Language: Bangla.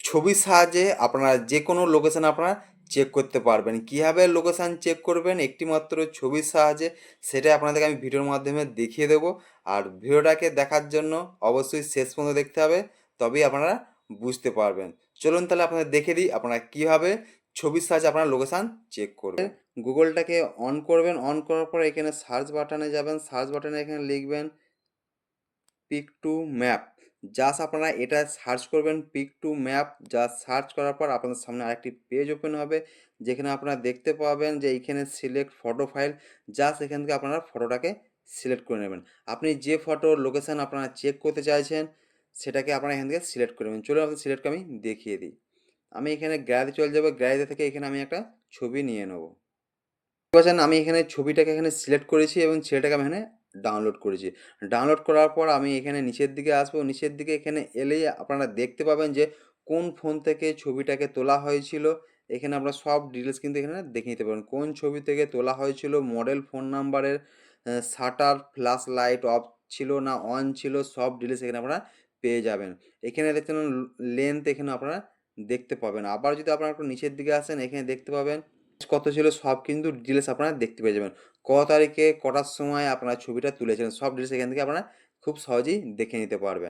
ছবির সাহায্যে আপনারা যে কোনো লোকেশান আপনারা চেক করতে পারবেন। কীভাবে লোকেশান চেক করবেন একটি মাত্র ছবির সাহায্যে, সেটাই আপনাদেরকে আমি ভিডিওর মাধ্যমে দেখিয়ে দেবো। আর ভিডিওটাকে দেখার জন্য অবশ্যই শেষ পর্যন্ত দেখতে হবে, তবেই আপনারা বুঝতে পারবেন। চলুন তাহলে আপনাদের দেখে দিই আপনারা কীভাবে ছবির সাহায্যে আপনারা লোকেশান চেক করবেন। গুগলটাকে অন করবেন, অন করার পর এখানে সার্চ বাটনে যাবেন, সার্চ বাটনে এখানে লিখবেন পিক টু ম্যাপ। জাস্ট আপনারা এটা সার্চ করবেন pick to map. Just search করার পর আপনাদের সামনে আরেকটি পেজ ওপেন হবে, যেখানে আপনারা দেখতে পাবেন যে এইখানে সিলেক্ট ফটো ফাইল। জাস্ট এখান থেকে আপনারা ফটোটাকে সিলেক্ট করে নেবেন। আপনি যে ফটোর লোকেশান আপনারা চেক করতে চাইছেন সেটাকে আপনারা এখান থেকে সিলেক্ট করে নেবেন। চলুন আপনাদের সিলেক্ট আমি দেখিয়ে দিই। আমি এখানে গ্যালারিতে চলে যাবো, গ্যালারি থেকে এখানে আমি একটা ছবি নিয়ে নেবো। পাচ্ছেন আমি এখানে ছবিটাকে এখানে সিলেক্ট করেছি এবং সেটাকে আমি এখানে ডাউনলোড করেছি। ডাউনলোড করার পর আমি এখানে নিচের দিকে আসবো, নিচের দিকে এখানে এলেই আপনারা দেখতে পাবেন যে কোন ফোন থেকে ছবিটাকে তোলা হয়েছিল। এখানে আপনারা সব ডিটেলস কিন্তু এখানে দেখে নিতে পারবেন, কোন ছবি থেকে তোলা হয়েছিল, মডেল, ফোন নাম্বারের, শাটার, ফ্ল্যাশ লাইট অফ ছিল না অন ছিল, সব ডিটেলস এখানে আপনারা পেয়ে যাবেন। এখানে দেখছেন লেন্থ, এখানে আপনারা দেখতে পাবেন। আবার যদি আপনারা একটু নিচের দিকে আসেন, এখানে দেখতে পাবেন কত ছিল, সব কিন্তু ডিটেলস আপনারা দেখতে পেয়ে যাবেন। তারিখে কটার সময় আপনারা ছবিটা তুলেছিলেন, সব ডিটেলস এখান থেকে আপনারা খুব সহজেই দেখে নিতে পারবেন।